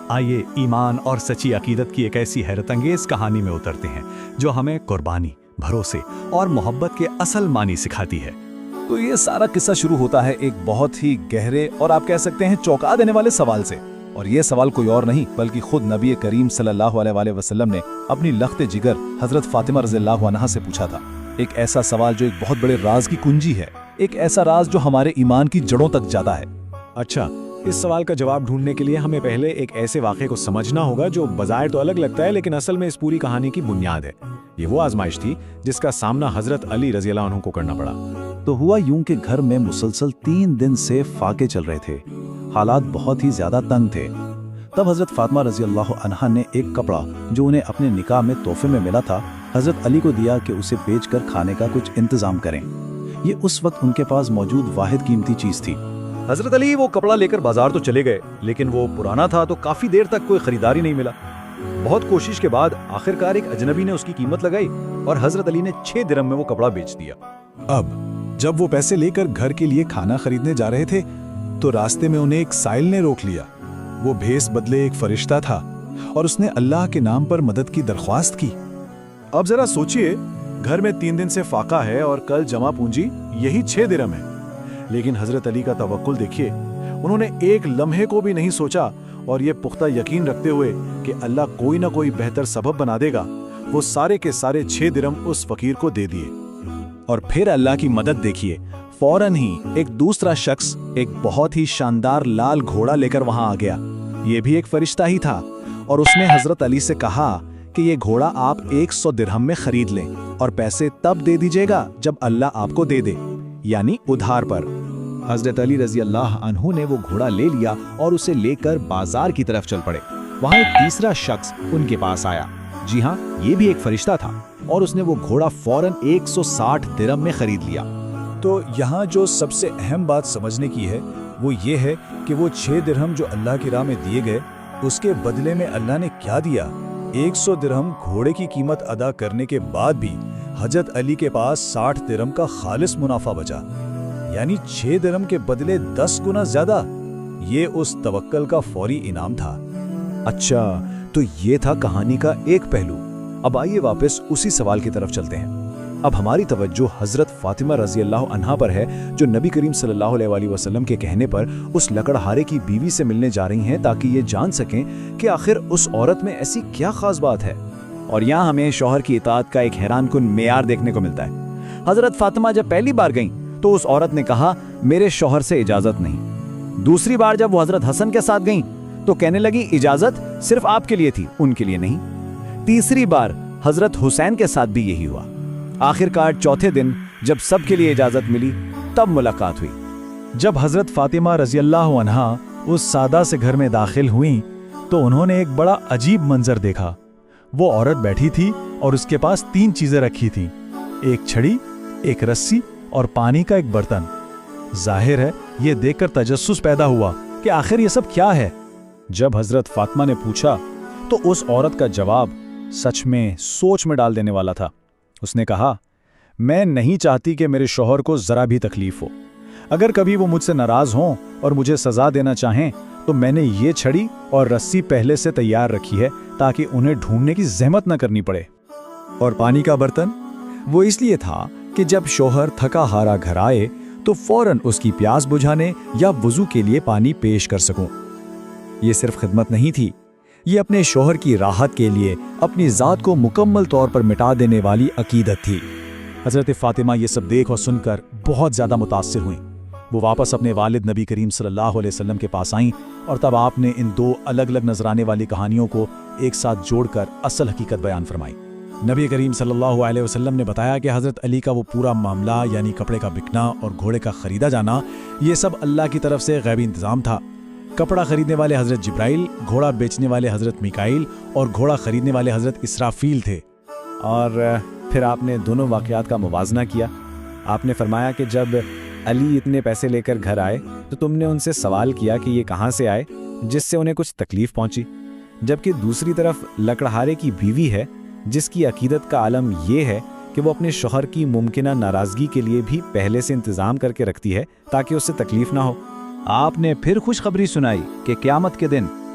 آئیے ایمان اور سچی عقیدت کی ایک ایسی حیرت انگیز کہانی میں اترتے ہیں جو ہمیں قربانی، بھروسے اور محبت کے اصل معنی سکھاتی ہے۔ تو یہ سارا قصہ شروع ہوتا ہے ایک بہت ہی گہرے اور آپ کہہ سکتے ہیں چونکا دینے والے سوال سے، اور یہ سوال کوئی اور نہیں بلکہ خود نبی کریم صلی اللہ علیہ وآلہ وسلم نے اپنی لخت جگر حضرت فاطمہ رضی اللہ عنہا سے پوچھا تھا۔ ایک ایسا سوال جو ایک بہت بڑے راز کی کنجی ہے، ایک ایسا راز جو ہمارے ایمان کی جڑوں تک جاتا ہے۔ اچھا، اس سوال کا جواب ڈھونڈنے کے لیے ہمیں پہلے ایک ایسے واقعے کو سمجھنا ہوگا جو بظاہر تو الگ لگتا ہے لیکن اصل میں اس پوری کہانی کی بنیاد ہے۔ یہ وہ آزمائش تھی جس کا سامنا حضرت علی رضی اللہ عنہ کو کرنا پڑا۔ تو ہوا یوں کہ گھر میں مسلسل 3 دن سے فاقے چل رہے تھے، حالات بہت ہی زیادہ تنگ تھے۔ تب حضرت فاطمہ رضی اللہ عنہا نے ایک کپڑا جو انہیں اپنے نکاح میں تحفے میں ملا تھا حضرت علی کو دیا کہ اسے بیچ کر کھانے کا کچھ انتظام کریں۔ یہ اس وقت ان کے پاس موجود واحد قیمتی چیز تھی۔ حضرت علی وہ کپڑا لے کر بازار تو چلے گئے، لیکن وہ پرانا تھا تو کافی دیر تک کوئی خریداری نہیں ملا۔ بہت کوشش کے بعد آخرکار ایک اجنبی نے اس کی قیمت لگائی اور حضرت علی نے 6 درہم میں وہ کپڑا بیچ دیا۔ اب جب وہ پیسے لے کر گھر کے لیے کھانا خریدنے جا رہے تھے تو راستے میں انہیں ایک سائل نے روک لیا۔ وہ بھیس بدلے ایک فرشتہ تھا اور اس نے اللہ کے نام پر مدد کی درخواست کی۔ اب ذرا سوچئے، گھر میں 3 دن سے فاقہ ہے اور کل جمع پونجی یہی 6 درہم ہے، لیکن حضرت علی کا توکل دیکھیے، انہوں نے ایک لمحے کو بھی نہیں سوچا اور یہ پختہ یقین رکھتے ہوئے کہ اللہ کوئی نہ کوئی بہتر سبب بنا دے گا، وہ سارے کے سارے 6 درہم اس فقیر کو دے دیے۔ اور پھر اللہ کی مدد دیکھیے، فوراً ہی ایک دوسرا شخص ایک بہت ہی شاندار لال گھوڑا لے کر وہاں آ گیا۔ یہ بھی ایک فرشتہ ہی تھا اور اس نے حضرت علی سے کہا کہ یہ گھوڑا آپ 100 درہم میں خرید لیں اور پیسے تب دے دیجیے گا جب اللہ آپ کو دے دے، یعنی ادھار پر۔ حضرت علی رضی اللہ عنہ نے وہ گھوڑا لے لیا اور اسے لے کر بازار کی طرف چل پڑے۔ وہاں ایک تیسرا شخص ان کے پاس آیا، جی ہاں، یہ بھی ایک فرشتہ تھا، اور اس نے وہ گھوڑا فوراً 160 درہم میں خرید لیا۔ تو یہاں جو سب سے اہم بات سمجھنے کی ہے وہ یہ ہے کہ وہ 6 درہم جو اللہ کی راہ میں دیے گئے، اس کے بدلے میں اللہ نے کیا دیا؟ 100 درہم گھوڑے کی قیمت ادا کرنے کے بعد بھی حضرت علی کے پاس 60 درہم کا خالص منافع بچا، یعنی 6 درہم کے بدلے 10 گنا زیادہ۔ یہ اس توکل کا فوری انعام تھا۔ اچھا، تو یہ تھا کہانی کا ایک پہلو۔ اب آئیے واپس اسی سوال کی طرف چلتے ہیں۔ اب ہماری توجہ حضرت فاطمہ رضی اللہ عنہا پر ہے جو نبی کریم صلی اللہ علیہ وآلہ وسلم کے کہنے پر اس لکڑہارے کی بیوی سے ملنے جا رہی ہیں تاکہ یہ جان سکیں کہ آخر اس عورت میں ایسی کیا خاص بات ہے۔ اور یہاں ہمیں شوہر کی اطاعت کا ایک حیران کن معیار دیکھنے کو ملتا ہے۔ حضرت فاطمہ جب پہلی بار گئیں تو اس عورت نے کہا میرے شوہر سے اجازت نہیں۔ دوسری بار جب وہ حضرت حسن کے ساتھ گئیں تو کہنے لگی اجازت صرف آپ کے لیے تھی، ان کے لیے نہیں۔ تیسری بار حضرت حسین کے ساتھ بھی یہی ہوا۔ آخرکار چوتھے دن جب سب کے لیے اجازت ملی تب ملاقات ہوئی۔ جب حضرت فاطمہ رضی اللہ عنہا اس سادہ سے گھر میں داخل ہوئیں تو انہوں نے ایک بڑا عجیب منظر دیکھا۔ وہ عورت بیٹھی تھی اور اس کے پاس 3 چیزیں رکھی تھیں، ایک چھڑی، ایک رسی اور پانی کا ایک برتن۔ ظاہر ہے یہ دیکھ کر تجسس پیدا ہوا کہ آخر یہ سب کیا ہے۔ جب حضرت فاطمہ نے پوچھا تو اس عورت کا جواب سچ میں سوچ میں ڈال دینے والا تھا۔ اس نے کہا، میں نہیں چاہتی کہ میرے شوہر کو ذرا بھی تکلیف ہو۔ اگر کبھی وہ مجھ سے ناراض ہوں اور مجھے سزا دینا چاہیں تو میں نے یہ چھڑی اور رسی پہلے سے تیار رکھی ہے تاکہ انہیں ڈھونڈنے کی زحمت نہ کرنی پڑے۔ اور پانی کا برتن وہ اس لیے تھا کہ جب شوہر تھکا ہارا گھر آئے تو فوراً اس کی پیاس بجھانے یا وضو کے لیے پانی پیش کر سکوں۔ یہ صرف خدمت نہیں تھی، یہ اپنے شوہر کی راحت کے لیے اپنی ذات کو مکمل طور پر مٹا دینے والی عقیدت تھی۔ حضرت فاطمہ یہ سب دیکھ اور سن کر بہت زیادہ متاثر ہوئیں۔ وہ واپس اپنے والد نبی کریم صلی اللہ علیہ وسلم کے پاس آئیں اور تب آپ نے ان 2 الگ الگ نظر آنے والی کہانیوں کو ایک ساتھ جوڑ کر اصل حقیقت بیان فرمائی۔ نبی کریم صلی اللہ علیہ وسلم نے بتایا کہ حضرت علی کا وہ پورا معاملہ، یعنی کپڑے کا بکنا اور گھوڑے کا خریدا جانا، یہ سب اللہ کی طرف سے غیبی انتظام تھا۔ کپڑا خریدنے والے حضرت جبرائیل، گھوڑا بیچنے والے حضرت میکائیل اور گھوڑا خریدنے والے حضرت اسرافیل تھے۔ اور پھر آپ نے دونوں واقعات کا موازنہ کیا۔ آپ نے فرمایا کہ جب علی اتنے پیسے لے کر گھر آئے تو تم نے ان سے سوال کیا کہ یہ کہاں سے آئے، جس سے انہیں کچھ تکلیف پہنچی، جبکہ دوسری طرف لکڑہارے کی بیوی ہے جس کی عقیدت کا عالم یہ ہے کہ وہ اپنے شوہر کی ممکنہ ناراضگی کے لیے بھی پہلے سے انتظام کر کے رکھتی ہے تاکہ اس سے تکلیف نہ ہو۔ آپ نے پھر خوشخبری سنائی کہ قیامت کے دن